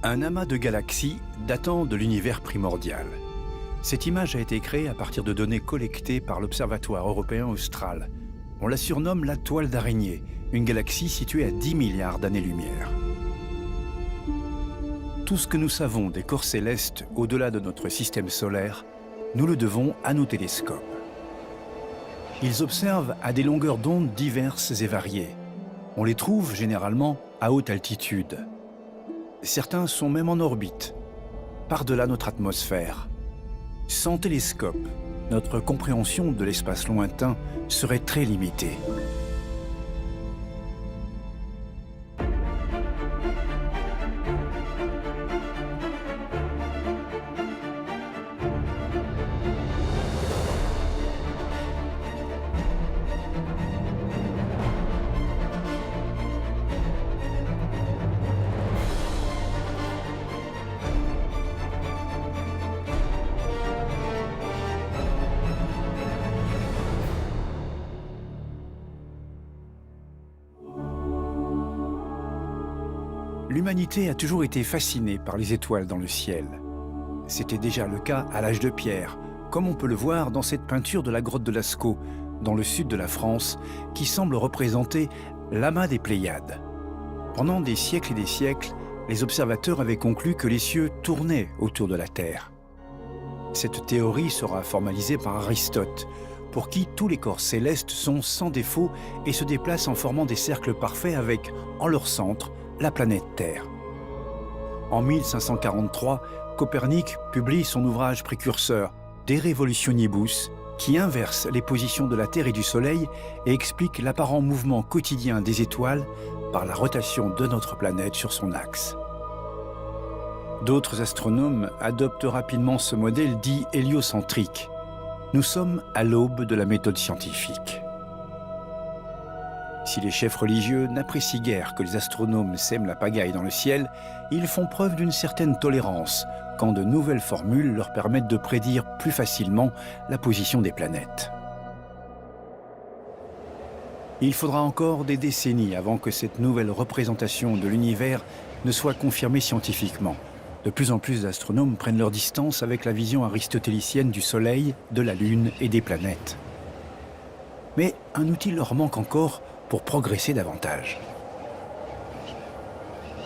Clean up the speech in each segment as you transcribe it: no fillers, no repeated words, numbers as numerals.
Un amas de galaxies datant de l'univers primordial. Cette image a été créée à partir de données collectées par l'Observatoire européen austral. On la surnomme la toile d'araignée, une galaxie située à 10 milliards d'années-lumière. Tout ce que nous savons des corps célestes au-delà de notre système solaire, nous le devons à nos télescopes. Ils observent à des longueurs d'onde diverses et variées. On les trouve généralement à haute altitude. Certains sont même en orbite, par-delà notre atmosphère. Sans télescope, notre compréhension de l'espace lointain serait très limitée. L'humanité a toujours été fascinée par les étoiles dans le ciel. C'était déjà le cas à l'âge de pierre, comme on peut le voir dans cette peinture de la grotte de Lascaux, dans le sud de la France, qui semble représenter l'amas des Pléiades. Pendant des siècles et des siècles, les observateurs avaient conclu que les cieux tournaient autour de la Terre. Cette théorie sera formalisée par Aristote, pour qui tous les corps célestes sont sans défaut et se déplacent en formant des cercles parfaits avec, en leur centre, la planète Terre. En 1543, Copernic publie son ouvrage précurseur De Revolutionibus, qui inverse les positions de la Terre et du Soleil et explique l'apparent mouvement quotidien des étoiles par la rotation de notre planète sur son axe. D'autres astronomes adoptent rapidement ce modèle dit héliocentrique. Nous sommes à l'aube de la méthode scientifique. Si les chefs religieux n'apprécient guère que les astronomes sèment la pagaille dans le ciel, ils font preuve d'une certaine tolérance quand de nouvelles formules leur permettent de prédire plus facilement la position des planètes. Il faudra encore des décennies avant que cette nouvelle représentation de l'univers ne soit confirmée scientifiquement. De plus en plus d'astronomes prennent leur distance avec la vision aristotélicienne du Soleil, de la Lune et des planètes. Mais un outil leur manque encore pour progresser davantage.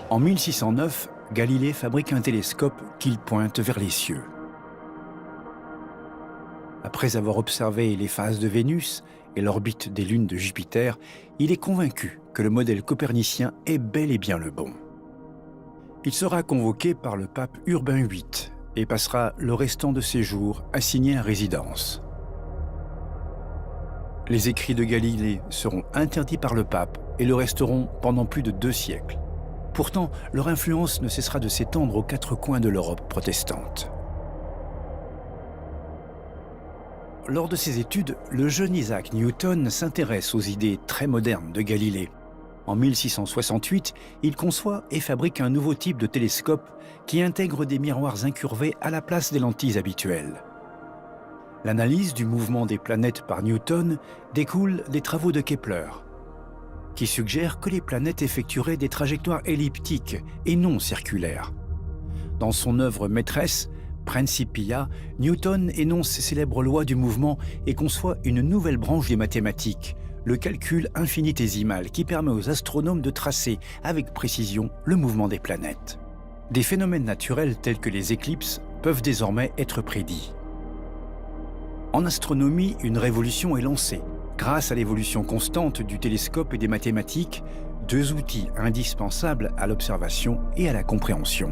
En 1609, Galilée fabrique un télescope qu'il pointe vers les cieux. Après avoir observé les phases de Vénus et l'orbite des lunes de Jupiter, il est convaincu que le modèle copernicien est bel et bien le bon. Il sera convoqué par le pape Urbain VIII et passera le restant de ses jours assigné à résidence. Les écrits de Galilée seront interdits par le pape et le resteront pendant plus de 2 siècles. Pourtant, leur influence ne cessera de s'étendre aux 4 coins de l'Europe protestante. Lors de ses études, le jeune Isaac Newton s'intéresse aux idées très modernes de Galilée. En 1668, il conçoit et fabrique un nouveau type de télescope qui intègre des miroirs incurvés à la place des lentilles habituelles. L'analyse du mouvement des planètes par Newton découle des travaux de Kepler, qui suggèrent que les planètes effectueraient des trajectoires elliptiques et non circulaires. Dans son œuvre maîtresse, Principia, Newton énonce ses célèbres lois du mouvement et conçoit une nouvelle branche des mathématiques, le calcul infinitésimal qui permet aux astronomes de tracer avec précision le mouvement des planètes. Des phénomènes naturels tels que les éclipses peuvent désormais être prédits. En astronomie, une révolution est lancée. Grâce à l'évolution constante du télescope et des mathématiques, 2 outils indispensables à l'observation et à la compréhension.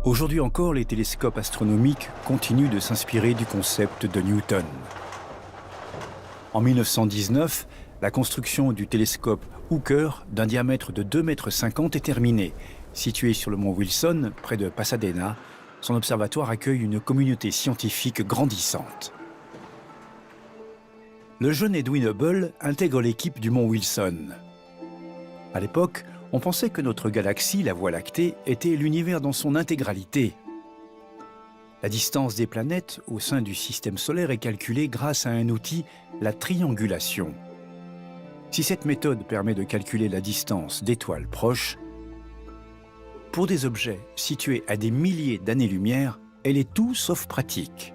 Aujourd'hui encore, les télescopes astronomiques continuent de s'inspirer du concept de Newton. En 1919, la construction du télescope Hooker d'un diamètre de 2,50 m est terminée. Situé sur le mont Wilson, près de Pasadena, son observatoire accueille une communauté scientifique grandissante. Le jeune Edwin Hubble intègre l'équipe du mont Wilson. À l'époque, on pensait que notre galaxie, la Voie lactée, était l'univers dans son intégralité. La distance des planètes au sein du système solaire est calculée grâce à un outil, la triangulation. Si cette méthode permet de calculer la distance d'étoiles proches, pour des objets situés à des milliers d'années-lumière, elle est tout sauf pratique.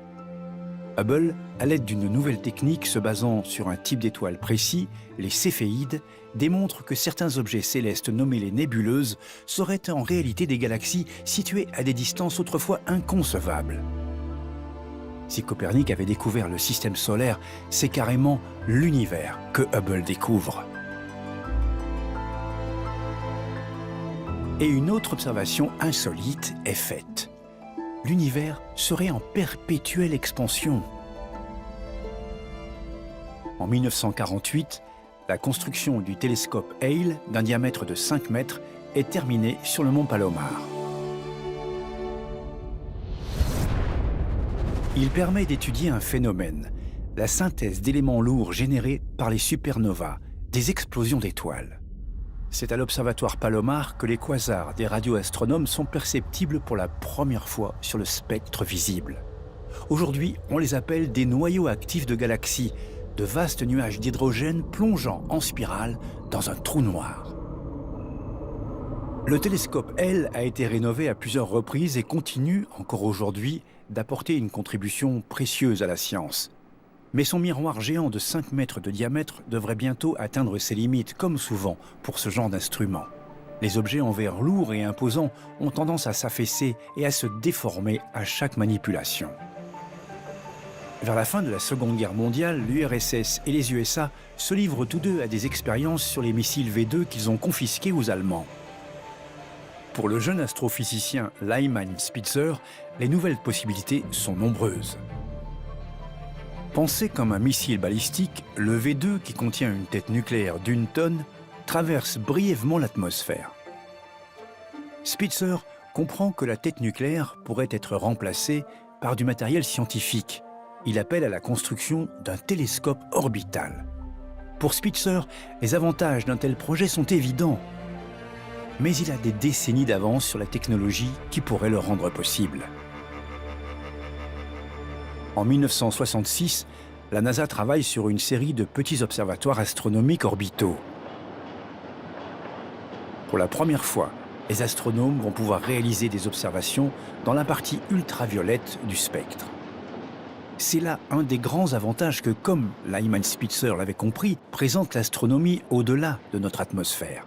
Hubble, à l'aide d'une nouvelle technique se basant sur un type d'étoile précis, les céphéides, démontre que certains objets célestes nommés les nébuleuses seraient en réalité des galaxies situées à des distances autrefois inconcevables. Si Copernic avait découvert le système solaire, c'est carrément l'univers que Hubble découvre. Et une autre observation insolite est faite. L'univers serait en perpétuelle expansion. En 1948, la construction du télescope Hale, d'un diamètre de 5 mètres, est terminée sur le mont Palomar. Il permet d'étudier un phénomène, la synthèse d'éléments lourds générés par les supernovas, des explosions d'étoiles. C'est à l'observatoire Palomar que les quasars des radioastronomes sont perceptibles pour la première fois sur le spectre visible. Aujourd'hui, on les appelle des noyaux actifs de galaxies, de vastes nuages d'hydrogène plongeant en spirale dans un trou noir. Le télescope Hale a été rénové à plusieurs reprises et continue, encore aujourd'hui, d'apporter une contribution précieuse à la science. Mais son miroir géant de 5 mètres de diamètre devrait bientôt atteindre ses limites, comme souvent pour ce genre d'instrument. Les objets en verre lourds et imposants ont tendance à s'affaisser et à se déformer à chaque manipulation. Vers la fin de la Seconde Guerre mondiale, l'URSS et les USA se livrent tous deux à des expériences sur les missiles V2 qu'ils ont confisqués aux Allemands. Pour le jeune astrophysicien Lyman Spitzer, les nouvelles possibilités sont nombreuses. Pensé comme un missile balistique, le V2, qui contient une tête nucléaire d'1 tonne, traverse brièvement l'atmosphère. Spitzer comprend que la tête nucléaire pourrait être remplacée par du matériel scientifique. Il appelle à la construction d'un télescope orbital. Pour Spitzer, les avantages d'un tel projet sont évidents. Mais il a des décennies d'avance sur la technologie qui pourrait le rendre possible. En 1966, la NASA travaille sur une série de petits observatoires astronomiques orbitaux. Pour la première fois, les astronomes vont pouvoir réaliser des observations dans la partie ultraviolette du spectre. C'est là un des grands avantages que, comme Lyman Spitzer l'avait compris, présente l'astronomie au-delà de notre atmosphère.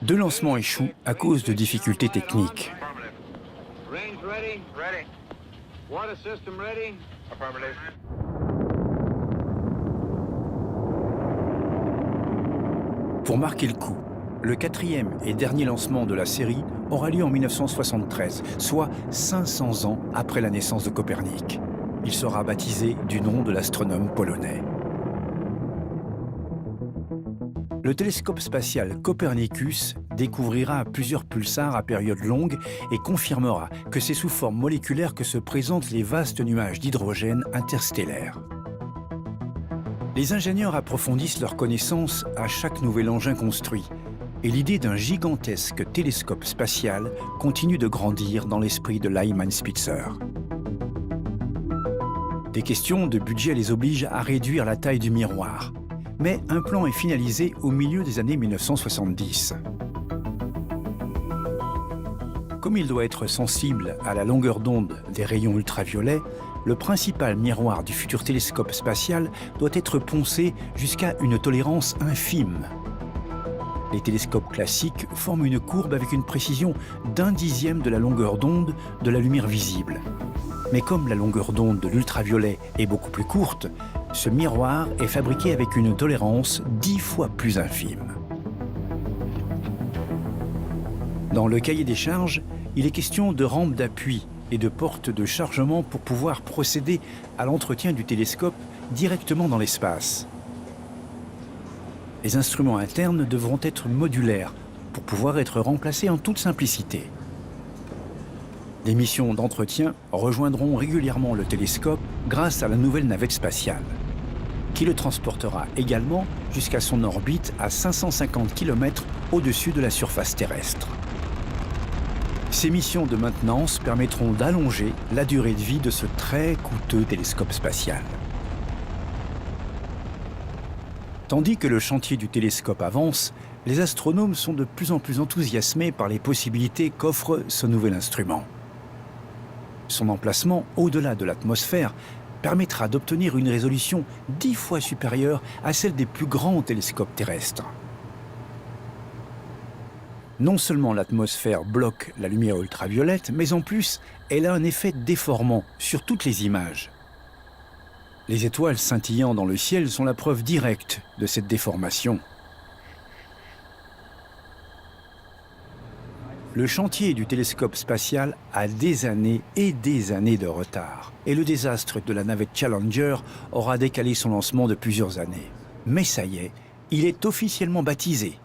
2 lancements échouent à cause de difficultés techniques. Pour marquer le coup, le 4e et dernier lancement de la série aura lieu en 1973, soit 500 ans après la naissance de Copernic. Il sera baptisé du nom de l'astronome polonais. Le télescope spatial Copernicus découvrira plusieurs pulsars à période longue et confirmera que c'est sous forme moléculaire que se présentent les vastes nuages d'hydrogène interstellaires. Les ingénieurs approfondissent leurs connaissances à chaque nouvel engin construit, et l'idée d'un gigantesque télescope spatial continue de grandir dans l'esprit de Lyman Spitzer. Des questions de budget les obligent à réduire la taille du miroir. Mais un plan est finalisé au milieu des années 1970. Comme il doit être sensible à la longueur d'onde des rayons ultraviolets, le principal miroir du futur télescope spatial doit être poncé jusqu'à une tolérance infime. Les télescopes classiques forment une courbe avec une précision d'1 dixième de la longueur d'onde de la lumière visible. Mais comme la longueur d'onde de l'ultraviolet est beaucoup plus courte, ce miroir est fabriqué avec une tolérance 10 fois plus infime. Dans le cahier des charges, il est question de rampes d'appui et de portes de chargement pour pouvoir procéder à l'entretien du télescope directement dans l'espace. Les instruments internes devront être modulaires pour pouvoir être remplacés en toute simplicité. Des missions d'entretien rejoindront régulièrement le télescope grâce à la nouvelle navette spatiale, qui le transportera également jusqu'à son orbite à 550 km au-dessus de la surface terrestre. Ces missions de maintenance permettront d'allonger la durée de vie de ce très coûteux télescope spatial. Tandis que le chantier du télescope avance, les astronomes sont de plus en plus enthousiasmés par les possibilités qu'offre ce nouvel instrument. Son emplacement au-delà de l'atmosphère permettra d'obtenir une résolution 10 fois supérieure à celle des plus grands télescopes terrestres. Non seulement l'atmosphère bloque la lumière ultraviolette, mais en plus, elle a un effet déformant sur toutes les images. Les étoiles scintillant dans le ciel sont la preuve directe de cette déformation. Le chantier du télescope spatial a des années et des années de retard. Et le désastre de la navette Challenger aura décalé son lancement de plusieurs années. Mais ça y est, il est officiellement baptisé.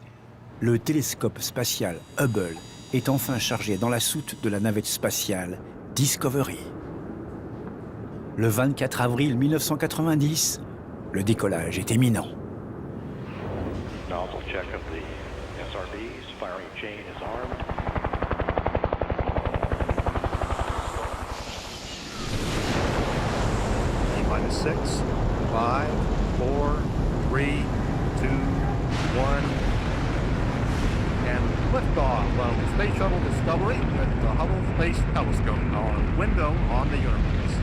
Le télescope spatial Hubble est enfin chargé dans la soute de la navette spatiale Discovery. Le 24 avril 1990, le décollage est imminent. Nozzle check of the SRBs. Firing chain is armed. T-minus 6, 5, 4, 3, 2, 1. And liftoff of the Space Shuttle Discovery with the Hubble Space Telescope, our window on the universe.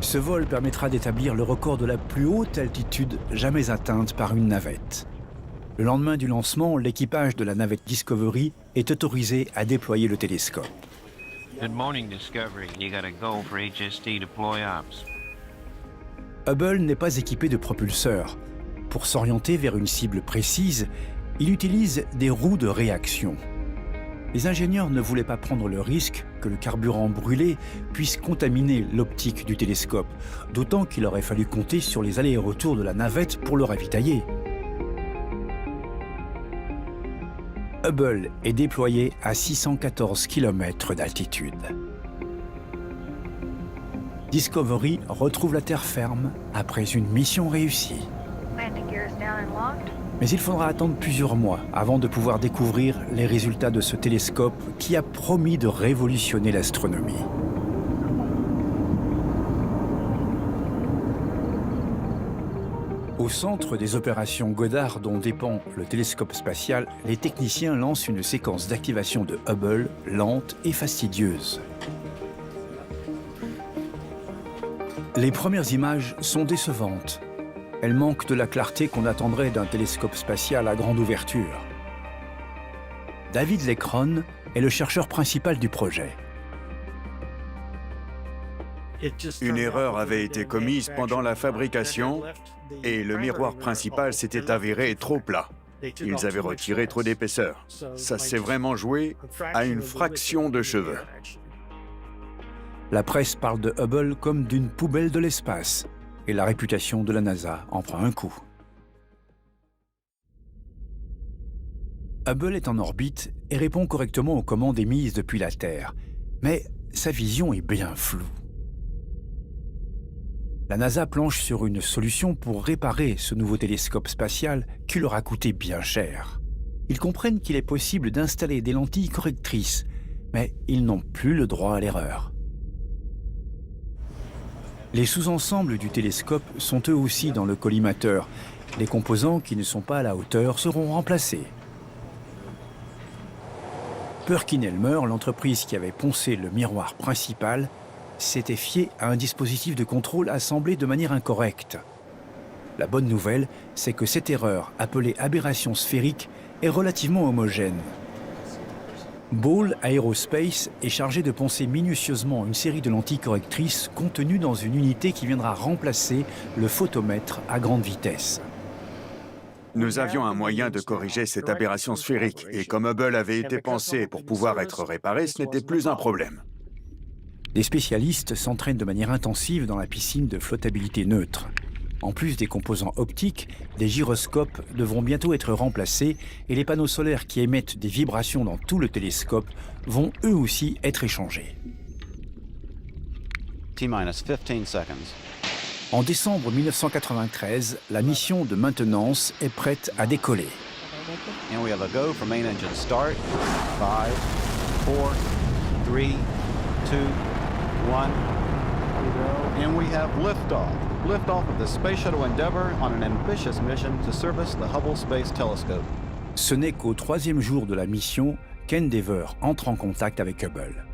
Ce vol permettra d'établir le record de la plus haute altitude jamais atteinte par une navette. Le lendemain du lancement, l'équipage de la navette Discovery est autorisé à déployer le télescope. Good morning, Discovery. You got a go for HST deploy ops. Hubble n'est pas équipé de propulseurs. Pour s'orienter vers une cible précise, il utilise des roues de réaction. Les ingénieurs ne voulaient pas prendre le risque que le carburant brûlé puisse contaminer l'optique du télescope, d'autant qu'il aurait fallu compter sur les allers et retours de la navette pour le ravitailler. Hubble est déployé à 614 km d'altitude. Discovery retrouve la terre ferme après une mission réussie. Mais il faudra attendre plusieurs mois avant de pouvoir découvrir les résultats de ce télescope qui a promis de révolutionner l'astronomie. Au centre des opérations Goddard dont dépend le télescope spatial, les techniciens lancent une séquence d'activation de Hubble lente et fastidieuse. Les premières images sont décevantes. Elles manquent de la clarté qu'on attendrait d'un télescope spatial à grande ouverture. David Leckrone est le chercheur principal du projet. Une erreur avait été commise pendant la fabrication et le miroir principal s'était avéré trop plat. Ils avaient retiré trop d'épaisseur. Ça s'est vraiment joué à une fraction de cheveux. La presse parle de Hubble comme d'une poubelle de l'espace. Et la réputation de la NASA en prend un coup. Hubble est en orbite et répond correctement aux commandes émises depuis la Terre. Mais sa vision est bien floue. La NASA planche sur une solution pour réparer ce nouveau télescope spatial qui leur a coûté bien cher. Ils comprennent qu'il est possible d'installer des lentilles correctrices, mais ils n'ont plus le droit à l'erreur. Les sous-ensembles du télescope sont eux aussi dans le collimateur. Les composants qui ne sont pas à la hauteur seront remplacés. Perkin-Elmer, l'entreprise qui avait poncé le miroir principal, s'était fié à un dispositif de contrôle assemblé de manière incorrecte. La bonne nouvelle, c'est que cette erreur, appelée aberration sphérique, est relativement homogène. Ball Aerospace est chargé de poncer minutieusement une série de lentilles correctrices contenues dans une unité qui viendra remplacer le photomètre à grande vitesse. Nous avions un moyen de corriger cette aberration sphérique et comme Hubble avait été pensé pour pouvoir être réparé, ce n'était plus un problème. Les spécialistes s'entraînent de manière intensive dans la piscine de flottabilité neutre. En plus des composants optiques, les gyroscopes devront bientôt être remplacés et les panneaux solaires qui émettent des vibrations dans tout le télescope vont eux aussi être échangés. T-minus 15 seconds. En décembre 1993, la mission de maintenance est prête à décoller. And we have a go for main engine start. 5, 4, 3, 2, 1. And we have liftoff. Liftoff of the Space Shuttle Endeavour on an ambitious mission to service the Hubble Space Telescope. Ce n'est qu'au 3e jour de la mission qu'Endeavour entre en contact avec Hubble.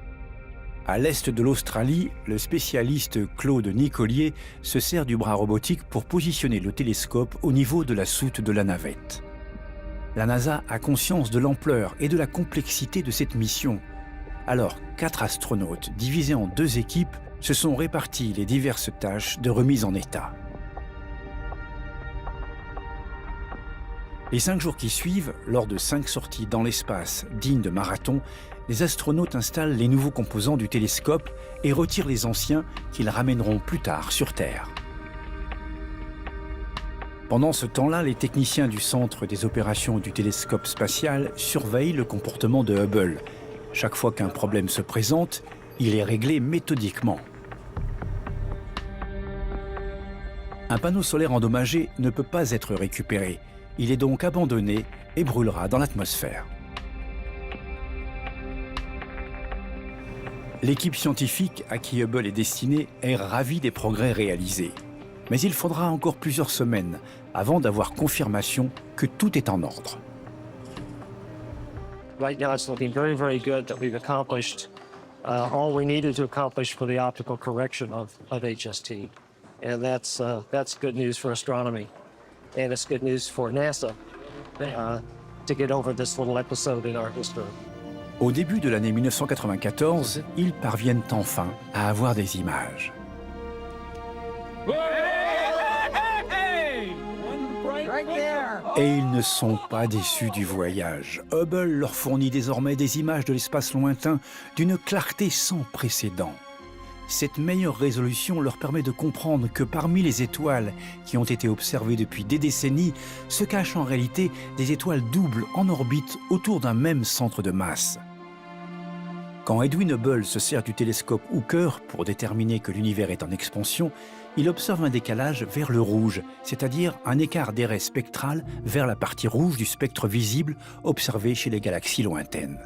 À l'est de l'Australie, le spécialiste Claude Nicollier se sert du bras robotique pour positionner le télescope au niveau de la soute de la navette. La NASA a conscience de l'ampleur et de la complexité de cette mission. Alors, 4 astronautes, divisés en 2 équipes, se sont répartis les diverses tâches de remise en état. Les 5 jours qui suivent, lors de 5 sorties dans l'espace dignes de marathon, les astronautes installent les nouveaux composants du télescope et retirent les anciens qu'ils ramèneront plus tard sur Terre. Pendant ce temps-là, les techniciens du Centre des opérations du télescope spatial surveillent le comportement de Hubble. Chaque fois qu'un problème se présente, il est réglé méthodiquement. Un panneau solaire endommagé ne peut pas être récupéré. Il est donc abandonné et brûlera dans l'atmosphère. L'équipe scientifique à qui Hubble est destiné est ravie des progrès réalisés. Mais il faudra encore plusieurs semaines avant d'avoir confirmation que tout est en ordre. Right now, it's looking very, very good that we've accomplished all we needed to accomplish for the optical correction of HST. And that's good news for astronomy. And it's good news for NASA to get over this little episode in our history. Au début de l'année 1994, ils parviennent enfin à avoir des images. Et ils ne sont pas déçus du voyage. Hubble leur fournit désormais des images de l'espace lointain d'une clarté sans précédent. Cette meilleure résolution leur permet de comprendre que parmi les étoiles qui ont été observées depuis des décennies, se cachent en réalité des étoiles doubles en orbite autour d'un même centre de masse. Quand Edwin Hubble se sert du télescope Hooker pour déterminer que l'univers est en expansion, il observe un décalage vers le rouge, c'est-à-dire un écart des raies spectrales vers la partie rouge du spectre visible observé chez les galaxies lointaines.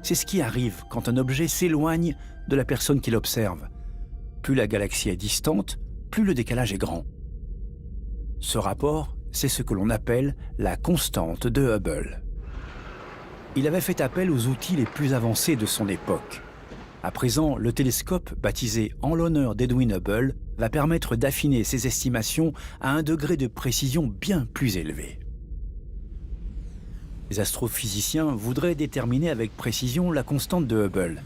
C'est ce qui arrive quand un objet s'éloigne de la personne qui l'observe. Plus la galaxie est distante, plus le décalage est grand. Ce rapport, c'est ce que l'on appelle la constante de Hubble. Il avait fait appel aux outils les plus avancés de son époque. À présent, le télescope, baptisé en l'honneur d'Edwin Hubble, va permettre d'affiner ses estimations à un degré de précision bien plus élevé. Les astrophysiciens voudraient déterminer avec précision la constante de Hubble,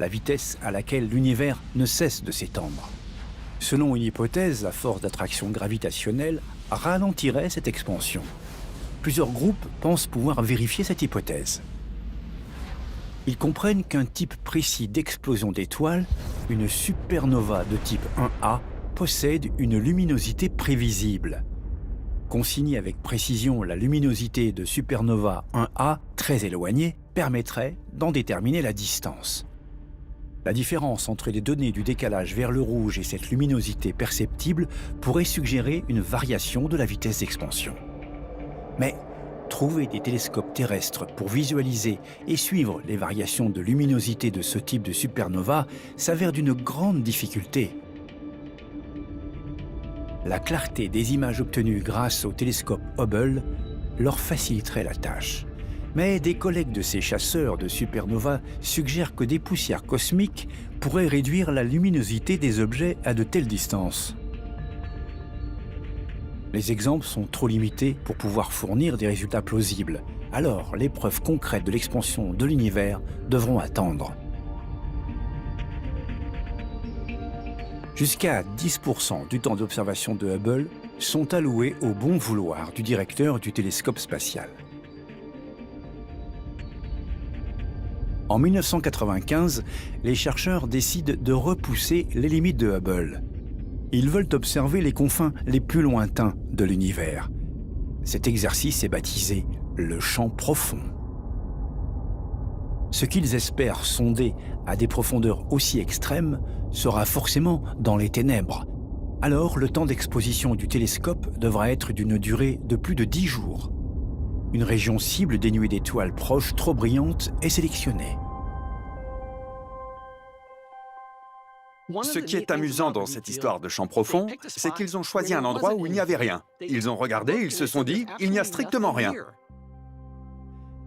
la vitesse à laquelle l'univers ne cesse de s'étendre. Selon une hypothèse, la force d'attraction gravitationnelle ralentirait cette expansion. Plusieurs groupes pensent pouvoir vérifier cette hypothèse. Ils comprennent qu'un type précis d'explosion d'étoiles, une supernova de type 1A, possède une luminosité prévisible. Consigner avec précision la luminosité de supernova 1A très éloignée permettrait d'en déterminer la distance. La différence entre les données du décalage vers le rouge et cette luminosité perceptible pourrait suggérer une variation de la vitesse d'expansion. Mais trouver des télescopes terrestres pour visualiser et suivre les variations de luminosité de ce type de supernova s'avère d'une grande difficulté. La clarté des images obtenues grâce au télescope Hubble leur faciliterait la tâche. Mais des collègues de ces chasseurs de supernova suggèrent que des poussières cosmiques pourraient réduire la luminosité des objets à de telles distances. Les exemples sont trop limités pour pouvoir fournir des résultats plausibles. Alors, les preuves concrètes de l'expansion de l'univers devront attendre. Jusqu'à 10% du temps d'observation de Hubble sont alloués au bon vouloir du directeur du télescope spatial. En 1995, les chercheurs décident de repousser les limites de Hubble. Ils veulent observer les confins les plus lointains de l'univers. Cet exercice est baptisé le champ profond. Ce qu'ils espèrent sonder à des profondeurs aussi extrêmes sera forcément dans les ténèbres. Alors, le temps d'exposition du télescope devra être d'une durée de plus de 10 jours. Une région cible dénuée d'étoiles proches trop brillantes est sélectionnée. Ce qui est amusant dans cette histoire de champ profond, c'est qu'ils ont choisi un endroit où il n'y avait rien. Ils ont regardé, ils se sont dit, il n'y a strictement rien.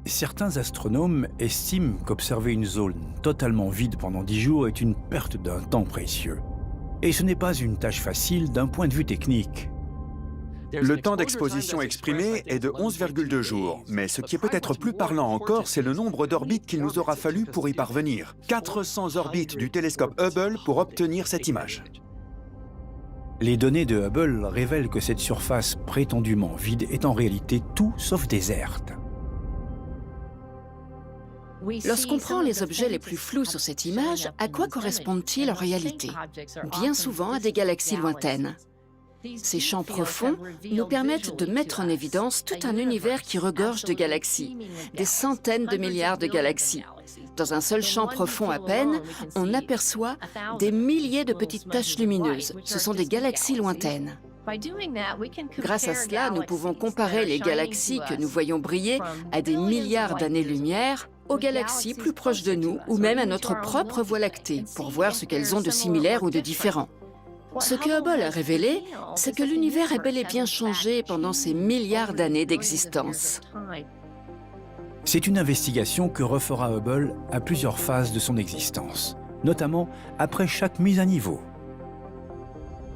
Certains astronomes estiment qu'observer une zone totalement vide pendant 10 jours est une perte d'un temps précieux. Et ce n'est pas une tâche facile d'un point de vue technique. Le temps d'exposition exprimé est de 11,2 jours, mais ce qui est peut-être plus parlant encore, c'est le nombre d'orbites qu'il nous aura fallu pour y parvenir. 400 orbites du télescope Hubble pour obtenir cette image. Les données de Hubble révèlent que cette surface prétendument vide est en réalité tout sauf déserte. Lorsqu'on prend les objets les plus flous sur cette image, à quoi correspondent-ils en réalité? Bien souvent à des galaxies lointaines. Ces champs profonds nous permettent de mettre en évidence tout un univers qui regorge de galaxies, des centaines de milliards de galaxies. Dans un seul champ profond à peine, on aperçoit des milliers de petites taches lumineuses. Ce sont des galaxies lointaines. Grâce à cela, nous pouvons comparer les galaxies que nous voyons briller à des milliards d'années-lumière aux galaxies plus proches de nous ou même à notre propre Voie lactée pour voir ce qu'elles ont de similaire ou de différent. Ce que Hubble a révélé, c'est que l'univers a bel et bien changé pendant ces milliards d'années d'existence. C'est une investigation que refera Hubble à plusieurs phases de son existence, notamment après chaque mise à niveau.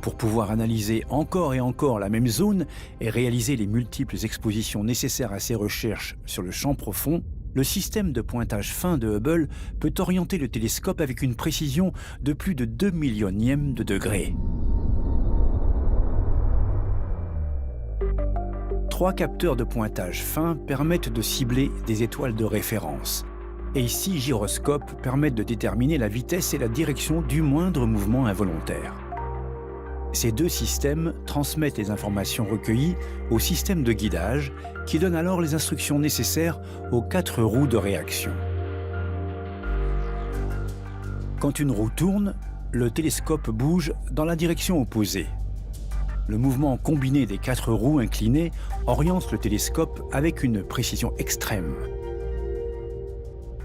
Pour pouvoir analyser encore et encore la même zone et réaliser les multiples expositions nécessaires à ses recherches sur le champ profond, le système de pointage fin de Hubble peut orienter le télescope avec une précision de plus de 2 millionièmes de degré. 3 capteurs de pointage fin permettent de cibler des étoiles de référence. Et 6 gyroscopes permettent de déterminer la vitesse et la direction du moindre mouvement involontaire. Ces 2 systèmes transmettent les informations recueillies au système de guidage qui donne alors les instructions nécessaires aux 4 roues de réaction. Quand une roue tourne, le télescope bouge dans la direction opposée. Le mouvement combiné des 4 roues inclinées oriente le télescope avec une précision extrême.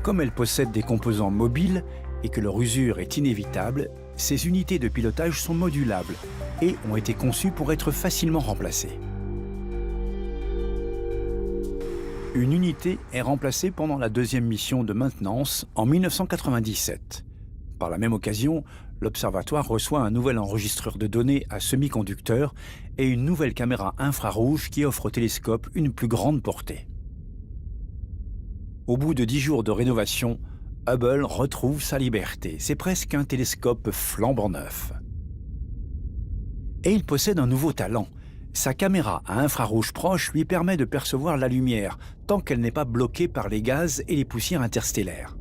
Comme elle possède des composants mobiles et que leur usure est inévitable, ces unités de pilotage sont modulables et ont été conçues pour être facilement remplacées. Une unité est remplacée pendant la 2e mission de maintenance en 1997. Par la même occasion, l'observatoire reçoit un nouvel enregistreur de données à semi-conducteur et une nouvelle caméra infrarouge qui offre au télescope une plus grande portée. Au bout de 10 jours de rénovation, Hubble retrouve sa liberté. C'est presque un télescope flambant neuf. Et il possède un nouveau talent. Sa caméra à infrarouge proche lui permet de percevoir la lumière tant qu'elle n'est pas bloquée par les gaz et les poussières interstellaires.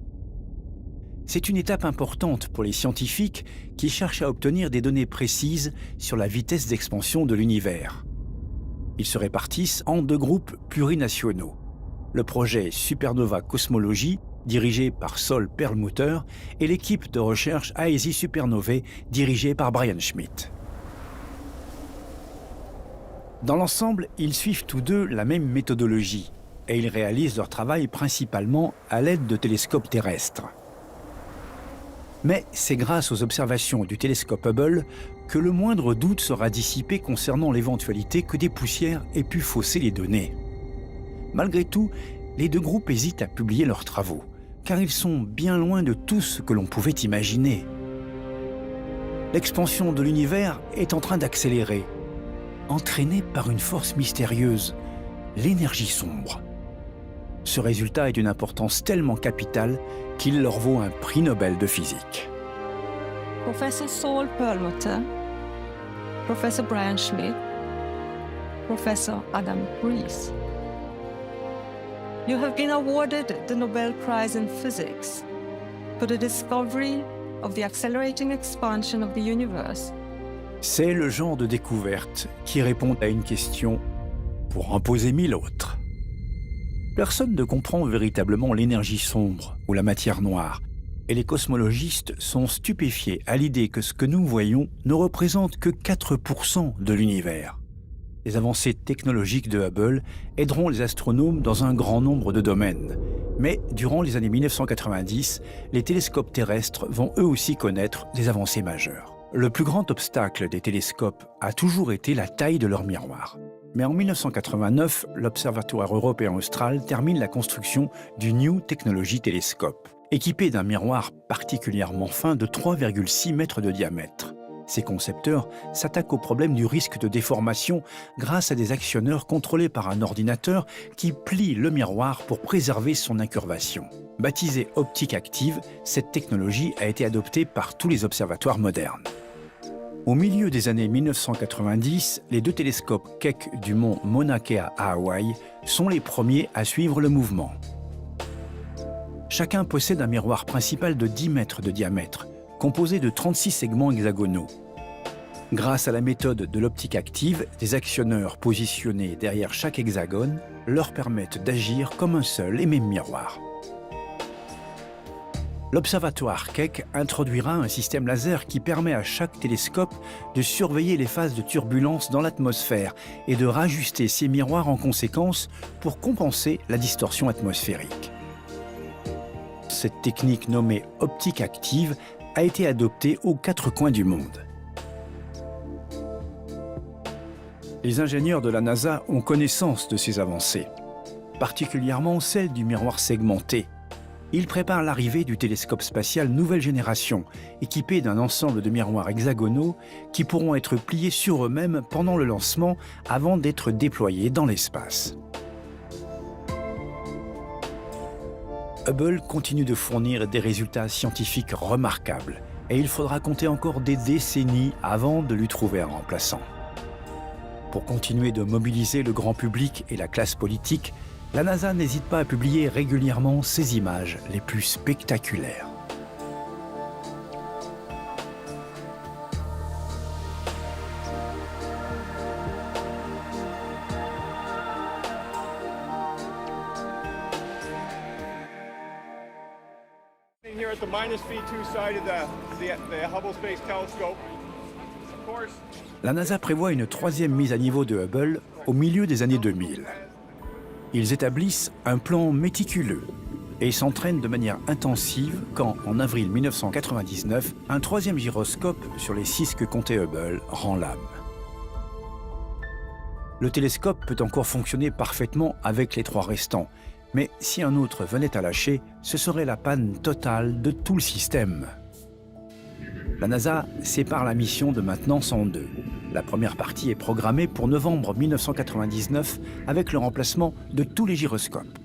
C'est une étape importante pour les scientifiques qui cherchent à obtenir des données précises sur la vitesse d'expansion de l'univers. Ils se répartissent en 2 groupes plurinationaux. Le projet Supernova Cosmology, dirigé par Sol Perlmutter, et l'équipe de recherche AESI Supernovae, dirigée par Brian Schmidt. Dans l'ensemble, ils suivent tous 2 la même méthodologie, et ils réalisent leur travail principalement à l'aide de télescopes terrestres. Mais c'est grâce aux observations du télescope Hubble que le moindre doute sera dissipé concernant l'éventualité que des poussières aient pu fausser les données. Malgré tout, les 2 groupes hésitent à publier leurs travaux, car ils sont bien loin de tout ce que l'on pouvait imaginer. L'expansion de l'univers est en train d'accélérer, entraînée par une force mystérieuse, l'énergie sombre. Ce résultat est d'une importance tellement capitale qu'il leur vaut un prix Nobel de physique. Professor Sol Perlmutter, Professor Brian Schmidt, Professor Adam Rees. You have been awarded the Nobel Prize in Physics for the discovery of the accelerating expansion of the universe. C'est le genre de découverte qui répond à une question pour en poser 1000 autres. Personne ne comprend véritablement l'énergie sombre ou la matière noire, et les cosmologistes sont stupéfiés à l'idée que ce que nous voyons ne représente que 4% de l'univers. Les avancées technologiques de Hubble aideront les astronomes dans un grand nombre de domaines, Mais durant les années 1990, les télescopes terrestres vont eux aussi connaître des avancées majeures. Le plus grand obstacle des télescopes a toujours été la taille de leur miroir. Mais en 1989, l'Observatoire européen austral termine la construction du New Technology Telescope, équipé d'un miroir particulièrement fin de 3,6 mètres de diamètre. Ces concepteurs s'attaquent au problème du risque de déformation grâce à des actionneurs contrôlés par un ordinateur qui plie le miroir pour préserver son incurvation. Baptisée optique active, cette technologie a été adoptée par tous les observatoires modernes. Au milieu des années 1990, les deux télescopes Keck du mont Mauna Kea à Hawaï sont les premiers à suivre le mouvement. Chacun possède un miroir principal de 10 mètres de diamètre, composé de 36 segments hexagonaux. Grâce à la méthode de l'optique active, des actionneurs positionnés derrière chaque hexagone leur permettent d'agir comme un seul et même miroir. L'observatoire Keck introduira un système laser qui permet à chaque télescope de surveiller les phases de turbulence dans l'atmosphère et de rajuster ses miroirs en conséquence pour compenser la distorsion atmosphérique. Cette technique nommée optique active a été adoptée aux 4 coins du monde. Les ingénieurs de la NASA ont connaissance de ces avancées, particulièrement celle du miroir segmenté. Ils préparent l'arrivée du télescope spatial nouvelle génération, équipé d'un ensemble de miroirs hexagonaux qui pourront être pliés sur eux-mêmes pendant le lancement avant d'être déployés dans l'espace. Hubble continue de fournir des résultats scientifiques remarquables et il faudra compter encore des décennies avant de lui trouver un remplaçant. Pour continuer de mobiliser le grand public et la classe politique, la NASA n'hésite pas à publier régulièrement ses images les plus spectaculaires. Here at the -V2 side of the Hubble Space Telescope. Of course, La NASA prévoit une 3e mise à niveau de Hubble au milieu des années 2000. Ils établissent un plan méticuleux et s'entraînent de manière intensive quand, en avril 1999, un 3e gyroscope sur les 6 que comptait Hubble rend l'âme. Le télescope peut encore fonctionner parfaitement avec les 3 restants, mais si un autre venait à lâcher, ce serait la panne totale de tout le système. La NASA sépare la mission de maintenance en 2. La première partie est programmée pour novembre 1999 avec le remplacement de tous les gyroscopes.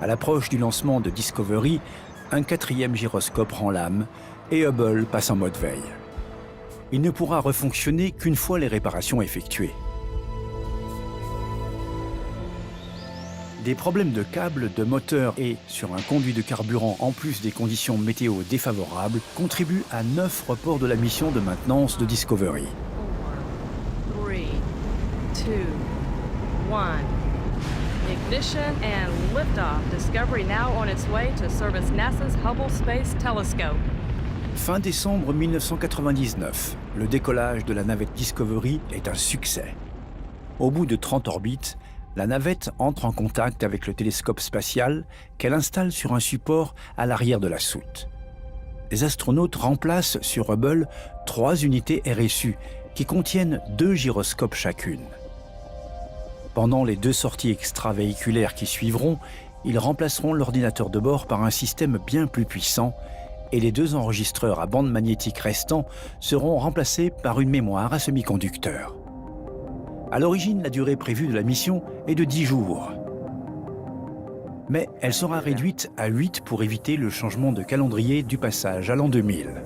À l'approche du lancement de Discovery, un 4e gyroscope rend l'âme et Hubble passe en mode veille. Il ne pourra refonctionner qu'une fois les réparations effectuées. Des problèmes de câbles, de moteur et sur un conduit de carburant en plus des conditions météo défavorables contribuent à 9 reports de la mission de maintenance de Discovery. 4, 3, 2, 1. Ignition and liftoff. Discovery now on its way to service NASA's Hubble Space Telescope. Fin décembre 1999, le décollage de la navette Discovery est un succès. Au bout de 30 orbites, la navette entre en contact avec le télescope spatial qu'elle installe sur un support à l'arrière de la soute. Les astronautes remplacent sur Hubble 3 unités RSU qui contiennent 2 gyroscopes chacune. Pendant les 2 sorties extravéhiculaires qui suivront, ils remplaceront l'ordinateur de bord par un système bien plus puissant et les 2 enregistreurs à bande magnétique restants seront remplacés par une mémoire à semi-conducteur. À l'origine, la durée prévue de la mission est de 10 jours. Mais elle sera réduite à 8 pour éviter le changement de calendrier du passage à l'an 2000.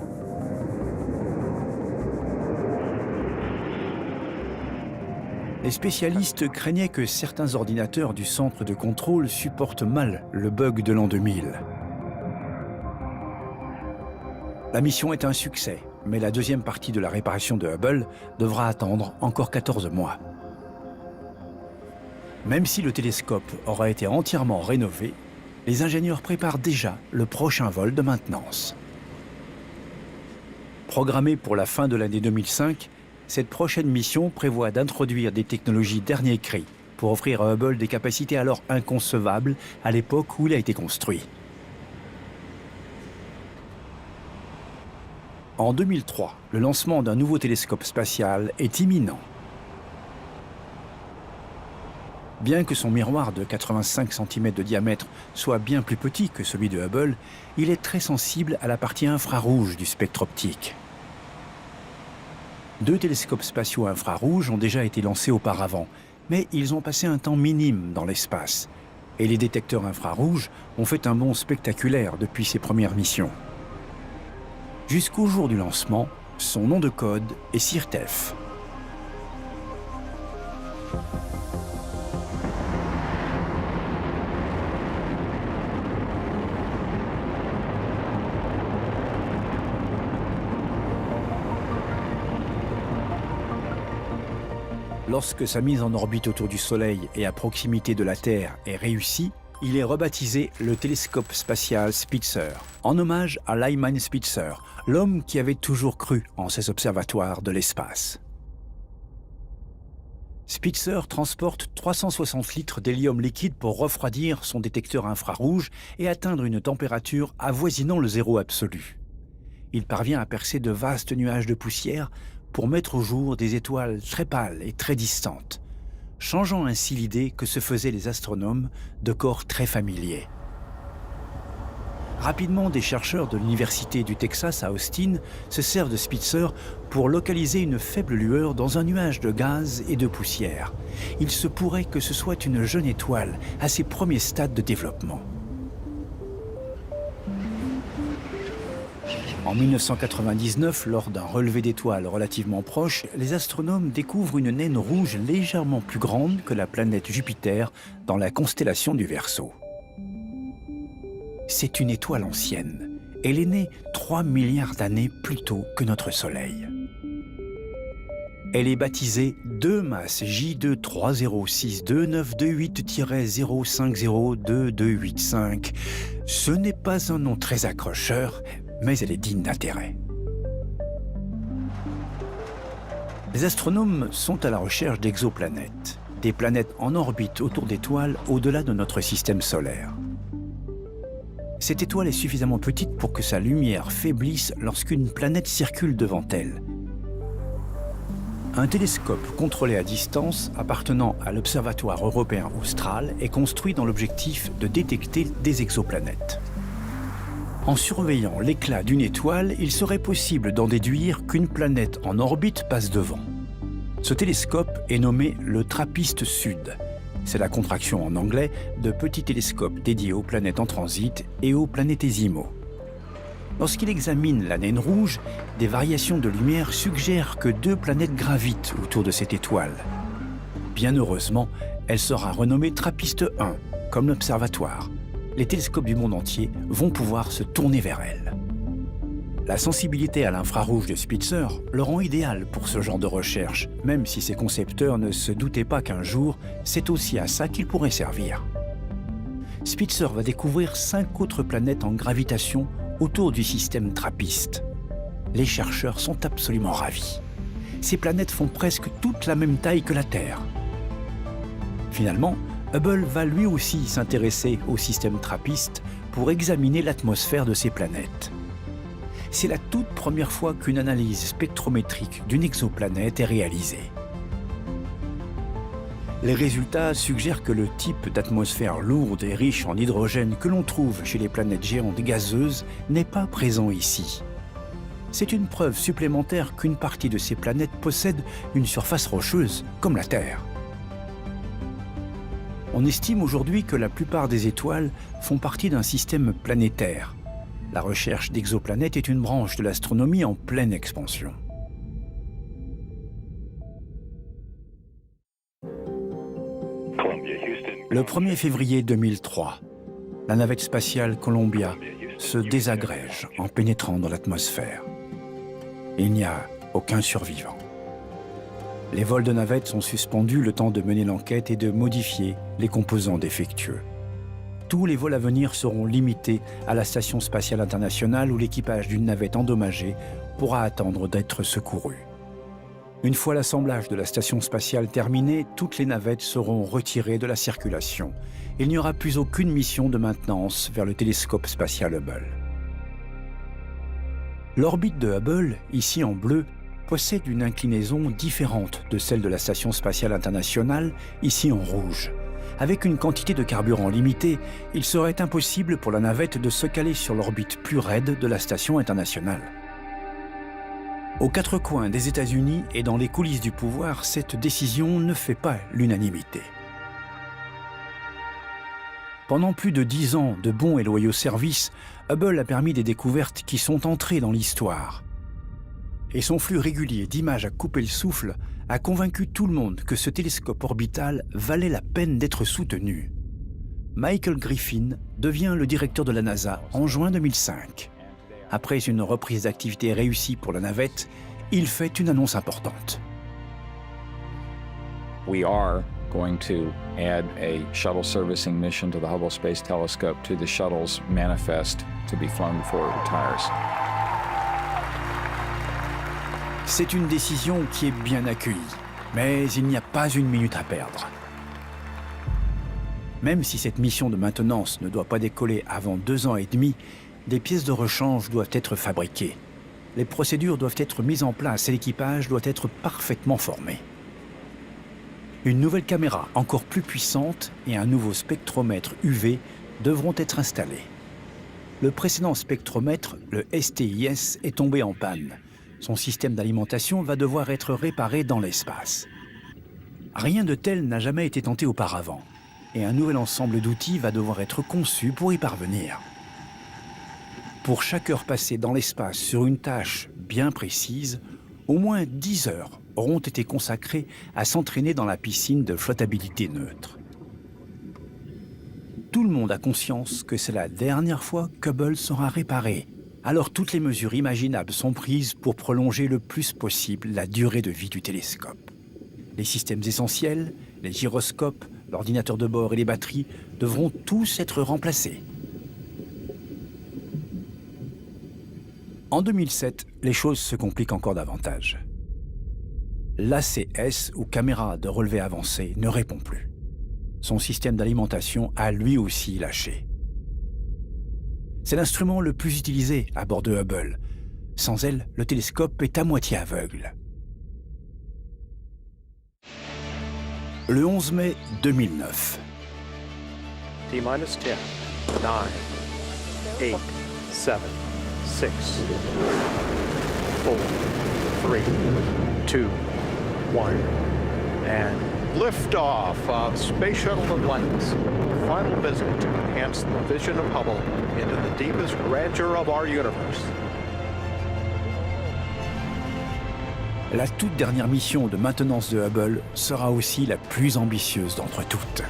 Les spécialistes craignaient que certains ordinateurs du centre de contrôle supportent mal le bug de l'an 2000. La mission est un succès, mais la 2e partie de la réparation de Hubble devra attendre encore 14 mois. Même si le télescope aura été entièrement rénové, les ingénieurs préparent déjà le prochain vol de maintenance. Programmée pour la fin de l'année 2005, cette prochaine mission prévoit d'introduire des technologies dernier cri, pour offrir à Hubble des capacités alors inconcevables à l'époque où il a été construit. En 2003, le lancement d'un nouveau télescope spatial est imminent. Bien que son miroir de 85 cm de diamètre soit bien plus petit que celui de Hubble, il est très sensible à la partie infrarouge du spectre optique. 2 télescopes spatiaux infrarouges ont déjà été lancés auparavant, mais ils ont passé un temps minime dans l'espace. Et les détecteurs infrarouges ont fait un bond spectaculaire depuis ses premières missions. Jusqu'au jour du lancement, son nom de code est SIRTEF. Lorsque sa mise en orbite autour du Soleil et à proximité de la Terre est réussie, il est rebaptisé le télescope spatial Spitzer, en hommage à Lyman Spitzer, l'homme qui avait toujours cru en ces observatoires de l'espace. Spitzer transporte 360 litres d'hélium liquide pour refroidir son détecteur infrarouge et atteindre une température avoisinant le zéro absolu. Il parvient à percer de vastes nuages de poussière pour mettre au jour des étoiles très pâles et très distantes, changeant ainsi l'idée que se faisaient les astronomes de corps très familiers. Rapidement, des chercheurs de l'Université du Texas à Austin se servent de Spitzer pour localiser une faible lueur dans un nuage de gaz et de poussière. Il se pourrait que ce soit une jeune étoile à ses premiers stades de développement. En 1999, lors d'un relevé d'étoiles relativement proche, les astronomes découvrent une naine rouge légèrement plus grande que la planète Jupiter dans la constellation du Verseau. C'est une étoile ancienne. Elle est née 3 milliards d'années plus tôt que notre Soleil. Elle est baptisée 2 masses J230629228-0502285. Ce n'est pas un nom très accrocheur, mais elle est digne d'intérêt. Les astronomes sont à la recherche d'exoplanètes, des planètes en orbite autour d'étoiles au-delà de notre système solaire. Cette étoile est suffisamment petite pour que sa lumière faiblisse lorsqu'une planète circule devant elle. Un télescope contrôlé à distance appartenant à l'Observatoire européen austral est construit dans l'objectif de détecter des exoplanètes. En surveillant l'éclat d'une étoile, il serait possible d'en déduire qu'une planète en orbite passe devant. Ce télescope est nommé le TRAPPIST Sud. C'est la contraction en anglais de Petit Télescope dédié aux planètes en transit et aux planétésimaux. Lorsqu'il examine la naine rouge, des variations de lumière suggèrent que 2 planètes gravitent autour de cette étoile. Bien heureusement, elle sera renommée TRAPPIST 1, comme l'observatoire. Les télescopes du monde entier vont pouvoir se tourner vers elle. La sensibilité à l'infrarouge de Spitzer le rend idéal pour ce genre de recherche, même si ses concepteurs ne se doutaient pas qu'un jour, c'est aussi à ça qu'il pourrait servir. Spitzer va découvrir 5 autres planètes en gravitation autour du système TRAPPIST. Les chercheurs sont absolument ravis. Ces planètes font presque toute la même taille que la Terre. Finalement, Hubble va lui aussi s'intéresser au système TRAPPIST pour examiner l'atmosphère de ces planètes. C'est la toute première fois qu'une analyse spectrométrique d'une exoplanète est réalisée. Les résultats suggèrent que le type d'atmosphère lourde et riche en hydrogène que l'on trouve chez les planètes géantes gazeuses n'est pas présent ici. C'est une preuve supplémentaire qu'une partie de ces planètes possède une surface rocheuse, comme la Terre. On estime aujourd'hui que la plupart des étoiles font partie d'un système planétaire. La recherche d'exoplanètes est une branche de l'astronomie en pleine expansion. Le 1er février 2003, la navette spatiale Columbia se désagrège en pénétrant dans l'atmosphère. Il n'y a aucun survivant. Les vols de navettes sont suspendus le temps de mener l'enquête et de modifier les composants défectueux. Tous les vols à venir seront limités à la Station spatiale internationale où l'équipage d'une navette endommagée pourra attendre d'être secouru. Une fois l'assemblage de la station spatiale terminé, toutes les navettes seront retirées de la circulation. Il n'y aura plus aucune mission de maintenance vers le télescope spatial Hubble. L'orbite de Hubble, ici en bleu, possède une inclinaison différente de celle de la Station spatiale internationale, ici en rouge. Avec une quantité de carburant limitée, il serait impossible pour la navette de se caler sur l'orbite plus raide de la Station internationale. Aux quatre coins des États-Unis et dans les coulisses du pouvoir, cette décision ne fait pas l'unanimité. Pendant plus de 10 ans de bons et loyaux services, Hubble a permis des découvertes qui sont entrées dans l'histoire. Et son flux régulier d'images à couper le souffle a convaincu tout le monde que ce télescope orbital valait la peine d'être soutenu. Michael Griffin devient le directeur de la NASA en juin 2005. Après une reprise d'activité réussie pour la navette, il fait une annonce importante. We are going to add a shuttle servicing mission to the Hubble Space Telescope to the shuttle's manifest to be flown before it retires. C'est une décision qui est bien accueillie, mais il n'y a pas une minute à perdre. Même si cette mission de maintenance ne doit pas décoller avant 2 ans et demi, des pièces de rechange doivent être fabriquées. Les procédures doivent être mises en place et l'équipage doit être parfaitement formé. Une nouvelle caméra encore plus puissante et un nouveau spectromètre UV devront être installés. Le précédent spectromètre, le STIS, est tombé en panne. Son système d'alimentation va devoir être réparé dans l'espace. Rien de tel n'a jamais été tenté auparavant, et un nouvel ensemble d'outils va devoir être conçu pour y parvenir. Pour chaque heure passée dans l'espace sur une tâche bien précise, au moins 10 heures auront été consacrées à s'entraîner dans la piscine de flottabilité neutre. Tout le monde a conscience que c'est la dernière fois qu'Hubble sera réparé. Alors toutes les mesures imaginables sont prises pour prolonger le plus possible la durée de vie du télescope. Les systèmes essentiels, les gyroscopes, l'ordinateur de bord et les batteries devront tous être remplacés. En 2007, les choses se compliquent encore davantage. L'ACS, ou caméra de relevé avancé, ne répond plus. Son système d'alimentation a lui aussi lâché. C'est l'instrument le plus utilisé à bord de Hubble. Sans elle, le télescope est à moitié aveugle. Le 11 mai 2009. T-minus 10, 9, 8, 7, 6, 4, 3, 2, 1, and liftoff of Space Shuttle Atlantis. Final visit to enhance the vision of Hubble into the deepest grandeur of our universe. La toute dernière mission de maintenance de Hubble sera aussi la plus ambitieuse d'entre toutes.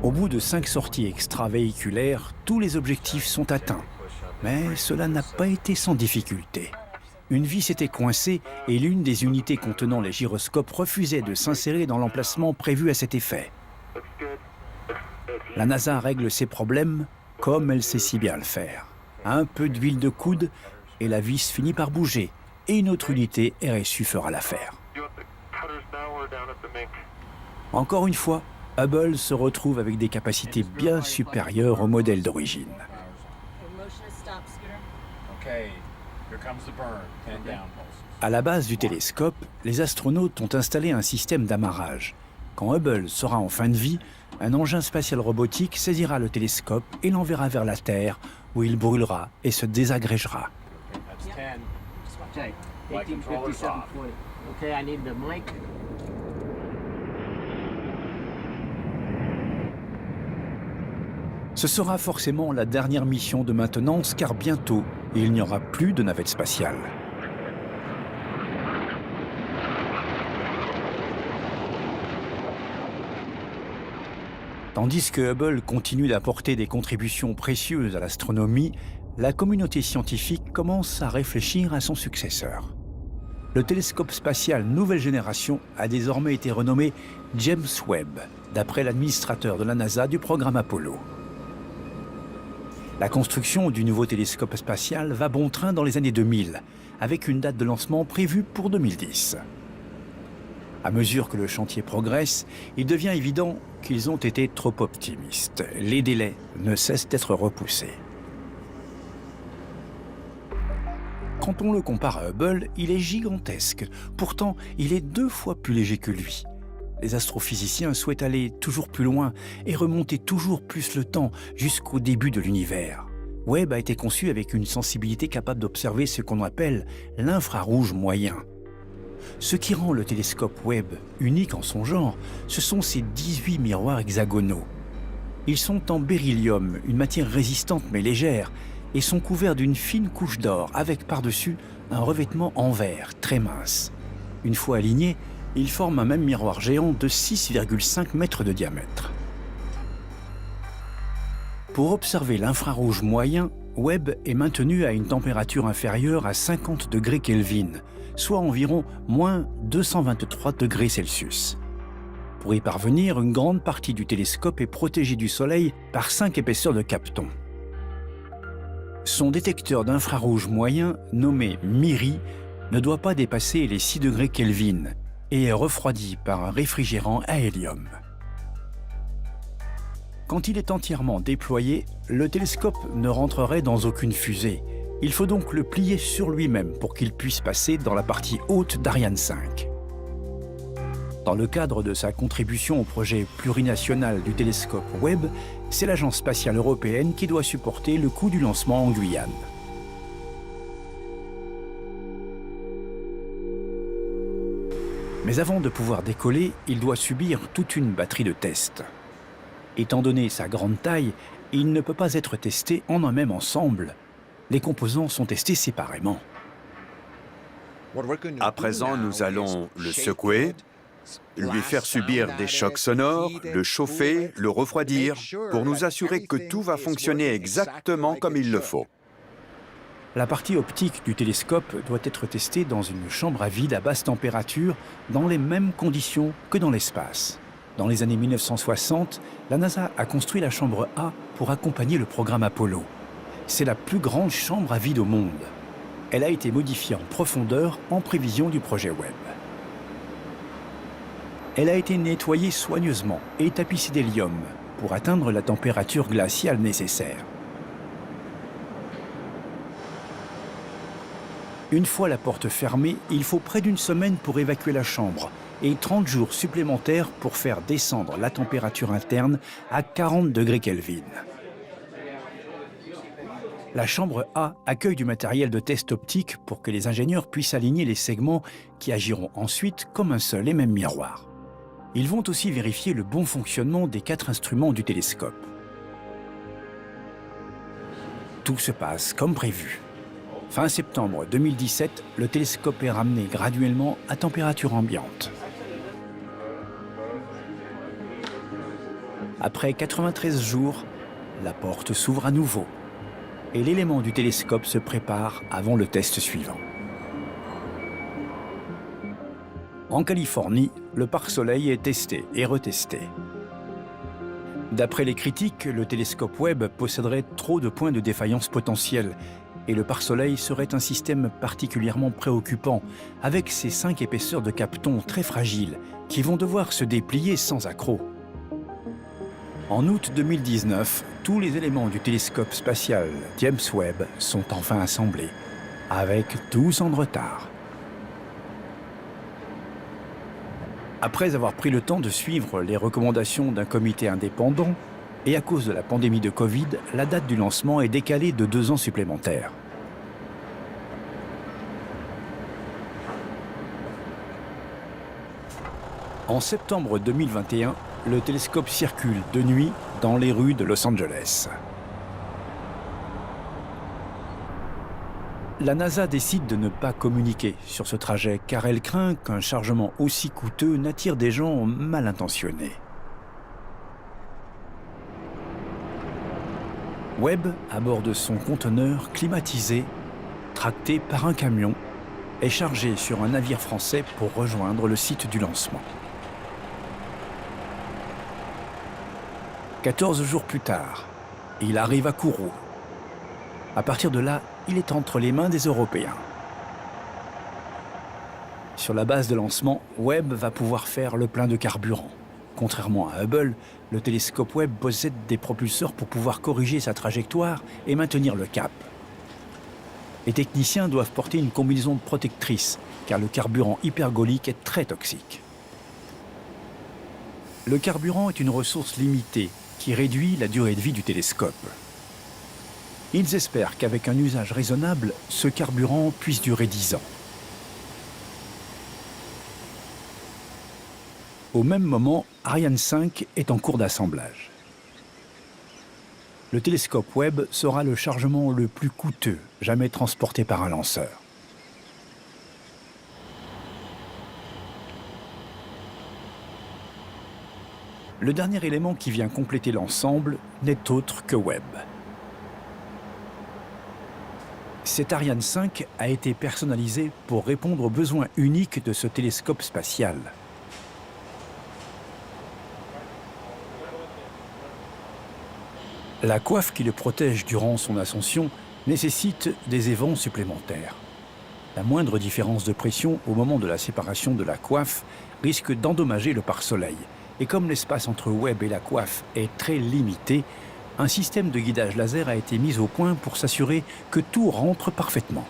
Au bout de 5 sorties extravéhiculaires, tous les objectifs sont atteints. Mais cela n'a pas été sans difficulté. Une vis était coincée et l'une des unités contenant les gyroscopes refusait de s'insérer dans l'emplacement prévu à cet effet. La NASA règle ses problèmes comme elle sait si bien le faire. Un peu d'huile de coude et la vis finit par bouger et une autre unité RSU fera l'affaire. Encore une fois, Hubble se retrouve avec des capacités bien supérieures au modèle d'origine. À la base du télescope, les astronautes ont installé un système d'amarrage. Quand Hubble sera en fin de vie, un engin spatial robotique saisira le télescope et l'enverra vers la Terre, où il brûlera et se désagrégera. Ce sera forcément la dernière mission de maintenance car bientôt, il n'y aura plus de navette spatiale. Tandis que Hubble continue d'apporter des contributions précieuses à l'astronomie, la communauté scientifique commence à réfléchir à son successeur. Le télescope spatial nouvelle génération a désormais été renommé James Webb, d'après l'administrateur de la NASA du programme Apollo. La construction du nouveau télescope spatial va bon train dans les années 2000, avec une date de lancement prévue pour 2010. À mesure que le chantier progresse, il devient évident qu'ils ont été trop optimistes. Les délais ne cessent d'être repoussés. Quand on le compare à Hubble, il est gigantesque. Pourtant, il est 2 fois plus léger que lui. Les astrophysiciens souhaitent aller toujours plus loin et remonter toujours plus le temps jusqu'au début de l'univers. Webb a été conçu avec une sensibilité capable d'observer ce qu'on appelle l'infrarouge moyen. Ce qui rend le télescope Webb unique en son genre, ce sont ses 18 miroirs hexagonaux. Ils sont en beryllium, une matière résistante mais légère, et sont couverts d'une fine couche d'or avec par-dessus un revêtement en verre très mince. Une fois alignés, ils forment un même miroir géant de 6,5 mètres de diamètre. Pour observer l'infrarouge moyen, Webb est maintenu à une température inférieure à 50 degrés Kelvin, soit environ moins 223 degrés Celsius. Pour y parvenir, une grande partie du télescope est protégée du Soleil par 5 épaisseurs de Kapton. Son détecteur d'infrarouge moyen, nommé MIRI, ne doit pas dépasser les 6 degrés Kelvin et est refroidi par un réfrigérant à hélium. Quand il est entièrement déployé, le télescope ne rentrerait dans aucune fusée. Il faut donc le plier sur lui-même pour qu'il puisse passer dans la partie haute d'Ariane 5. Dans le cadre de sa contribution au projet plurinational du télescope Webb, c'est l'Agence spatiale européenne qui doit supporter le coût du lancement en Guyane. Mais avant de pouvoir décoller, il doit subir toute une batterie de tests. Étant donné sa grande taille, il ne peut pas être testé en un même ensemble. Les composants sont testés séparément. À présent, nous allons le secouer, lui faire subir des chocs sonores, le chauffer, le refroidir, pour nous assurer que tout va fonctionner exactement comme il le faut. La partie optique du télescope doit être testée dans une chambre à vide à basse température, dans les mêmes conditions que dans l'espace. Dans les années 1960, la NASA a construit la chambre A pour accompagner le programme Apollo. C'est la plus grande chambre à vide au monde. Elle a été modifiée en profondeur en prévision du projet Webb. Elle a été nettoyée soigneusement et tapissée d'hélium pour atteindre la température glaciale nécessaire. Une fois la porte fermée, il faut près d'une semaine pour évacuer la chambre et 30 jours supplémentaires pour faire descendre la température interne à 40 degrés Kelvin. La chambre A accueille du matériel de test optique pour que les ingénieurs puissent aligner les segments qui agiront ensuite comme un seul et même miroir. Ils vont aussi vérifier le bon fonctionnement des 4 instruments du télescope. Tout se passe comme prévu. Fin septembre 2017, le télescope est ramené graduellement à température ambiante. Après 93 jours, la porte s'ouvre à nouveau et l'élément du télescope se prépare avant le test suivant. En Californie, le pare-soleil est testé et retesté. D'après les critiques, le télescope Webb posséderait trop de points de défaillance potentiels et le pare-soleil serait un système particulièrement préoccupant avec ses 5 épaisseurs de Kapton très fragiles qui vont devoir se déplier sans accroc. En août 2019, tous les éléments du télescope spatial James Webb sont enfin assemblés, avec 12 ans de retard. Après avoir pris le temps de suivre les recommandations d'un comité indépendant, et à cause de la pandémie de Covid, la date du lancement est décalée de 2 ans supplémentaires. En septembre 2021, le télescope circule de nuit dans les rues de Los Angeles. La NASA décide de ne pas communiquer sur ce trajet car elle craint qu'un chargement aussi coûteux n'attire des gens mal intentionnés. Webb, à bord de son conteneur climatisé, tracté par un camion, est chargé sur un navire français pour rejoindre le site du lancement. 14 jours plus tard, il arrive à Kourou. À partir de là, il est entre les mains des Européens. Sur la base de lancement, Webb va pouvoir faire le plein de carburant. Contrairement à Hubble, le télescope Webb possède des propulseurs pour pouvoir corriger sa trajectoire et maintenir le cap. Les techniciens doivent porter une combinaison protectrice, car le carburant hypergolique est très toxique. Le carburant est une ressource limitée qui réduit la durée de vie du télescope. Ils espèrent qu'avec un usage raisonnable, ce carburant puisse durer 10 ans. Au même moment, Ariane 5 est en cours d'assemblage. Le télescope Webb sera le chargement le plus coûteux jamais transporté par un lanceur. Le dernier élément qui vient compléter l'ensemble n'est autre que Webb. Cet Ariane 5 a été personnalisé pour répondre aux besoins uniques de ce télescope spatial. La coiffe qui le protège durant son ascension nécessite des évents supplémentaires. La moindre différence de pression au moment de la séparation de la coiffe risque d'endommager le pare-soleil. Et comme l'espace entre Webb et la coiffe est très limité, un système de guidage laser a été mis au point pour s'assurer que tout rentre parfaitement.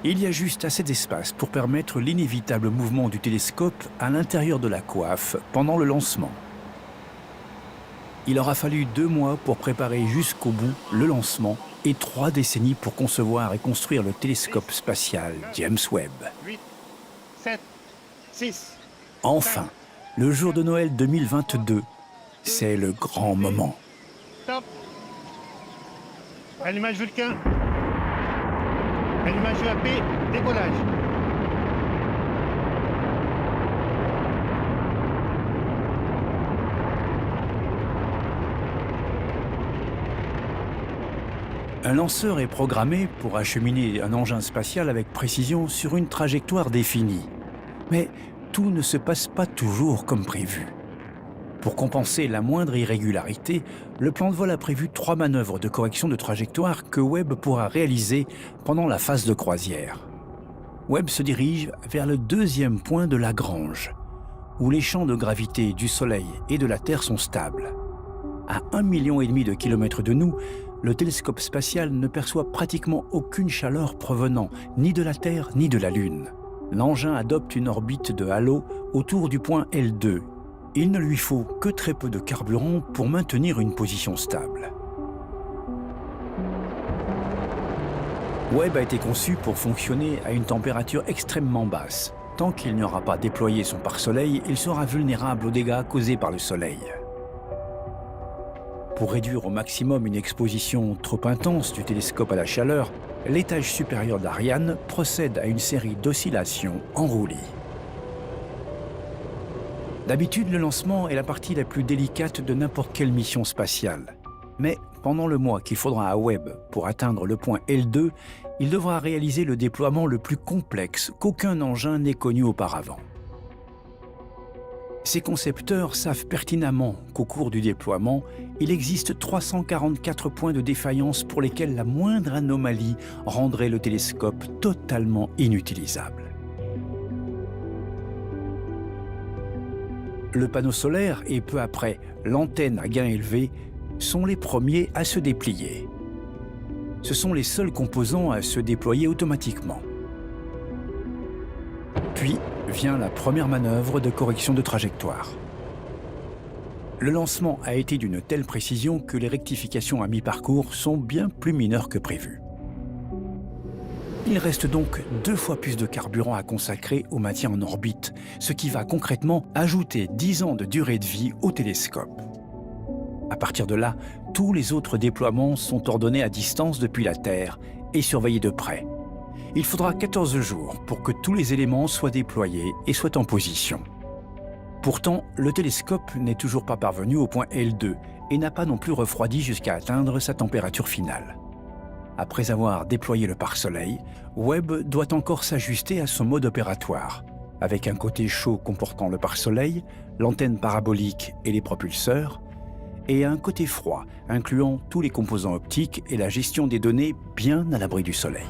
Il y a juste assez d'espace pour permettre l'inévitable mouvement du télescope à l'intérieur de la coiffe pendant le lancement. Il aura fallu 2 mois pour préparer jusqu'au bout le lancement et 3 décennies pour concevoir et construire le télescope spatial James Webb. 8, 7, 6. Enfin, le jour de Noël 2022, c'est le grand moment. Stop. Allumage Vulcain. Allumage UAP, décollage. Un lanceur est programmé pour acheminer un engin spatial avec précision sur une trajectoire définie. Mais tout ne se passe pas toujours comme prévu. Pour compenser la moindre irrégularité, le plan de vol a prévu 3 manœuvres de correction de trajectoire que Webb pourra réaliser pendant la phase de croisière. Webb se dirige vers le 2e point de Lagrange, où les champs de gravité du Soleil et de la Terre sont stables. À 1,5 million de kilomètres de nous, le télescope spatial ne perçoit pratiquement aucune chaleur provenant ni de la Terre ni de la Lune. L'engin adopte une orbite de halo autour du point L2. Il ne lui faut que très peu de carburant pour maintenir une position stable. Webb a été conçu pour fonctionner à une température extrêmement basse. Tant qu'il n'aura pas déployé son pare-soleil, il sera vulnérable aux dégâts causés par le Soleil. Pour réduire au maximum une exposition trop intense du télescope à la chaleur, l'étage supérieur d'Ariane procède à une série d'oscillations en roulis. D'habitude, le lancement est la partie la plus délicate de n'importe quelle mission spatiale. Mais pendant le mois qu'il faudra à Webb pour atteindre le point L2, il devra réaliser le déploiement le plus complexe qu'aucun engin n'ait connu auparavant. Ces concepteurs savent pertinemment qu'au cours du déploiement, il existe 344 points de défaillance pour lesquels la moindre anomalie rendrait le télescope totalement inutilisable. Le panneau solaire et peu après l'antenne à gain élevé sont les premiers à se déplier. Ce sont les seuls composants à se déployer automatiquement. Puis vient la première manœuvre de correction de trajectoire. Le lancement a été d'une telle précision que les rectifications à mi-parcours sont bien plus mineures que prévu. Il reste donc 2 fois plus de carburant à consacrer au maintien en orbite, ce qui va concrètement ajouter 10 ans de durée de vie au télescope. À partir de là, tous les autres déploiements sont ordonnés à distance depuis la Terre et surveillés de près. Il faudra 14 jours pour que tous les éléments soient déployés et soient en position. Pourtant, le télescope n'est toujours pas parvenu au point L2 et n'a pas non plus refroidi jusqu'à atteindre sa température finale. Après avoir déployé le pare-soleil, Webb doit encore s'ajuster à son mode opératoire, avec un côté chaud comportant le pare-soleil, l'antenne parabolique et les propulseurs, et un côté froid, incluant tous les composants optiques et la gestion des données bien à l'abri du Soleil.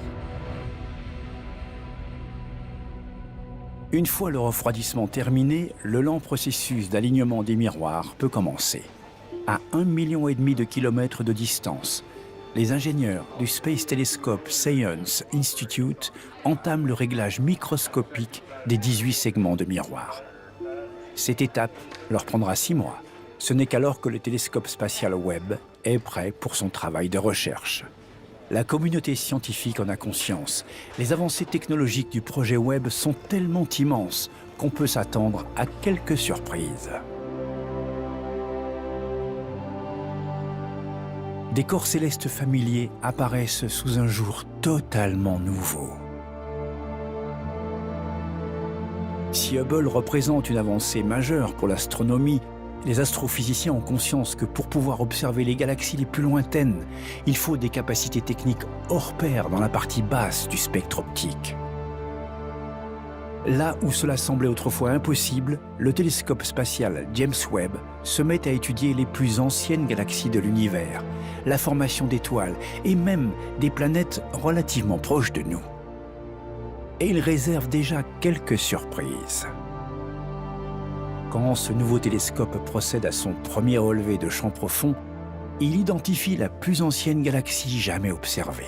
Une fois le refroidissement terminé, le lent processus d'alignement des miroirs peut commencer. À 1,5 million de kilomètres de distance, les ingénieurs du Space Telescope Science Institute entament le réglage microscopique des 18 segments de miroir. Cette étape leur prendra 6 mois. Ce n'est qu'alors que le télescope spatial Webb est prêt pour son travail de recherche. La communauté scientifique en a conscience. Les avancées technologiques du projet Webb sont tellement immenses qu'on peut s'attendre à quelques surprises. Des corps célestes familiers apparaissent sous un jour totalement nouveau. Si Hubble représente une avancée majeure pour l'astronomie, les astrophysiciens ont conscience que pour pouvoir observer les galaxies les plus lointaines, il faut des capacités techniques hors pair dans la partie basse du spectre optique. Là où cela semblait autrefois impossible, le télescope spatial James Webb se met à étudier les plus anciennes galaxies de l'univers, la formation d'étoiles et même des planètes relativement proches de nous. Et il réserve déjà quelques surprises. Quand ce nouveau télescope procède à son premier relevé de champ profond, il identifie la plus ancienne galaxie jamais observée.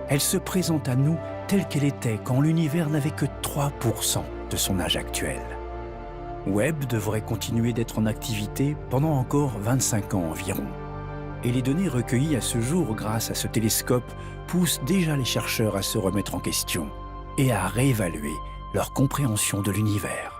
Elle se présente à nous telle qu'elle était quand l'univers n'avait que 3% de son âge actuel. Webb devrait continuer d'être en activité pendant encore 25 ans environ. Et les données recueillies à ce jour grâce à ce télescope poussent déjà les chercheurs à se remettre en question et à réévaluer leur compréhension de l'univers.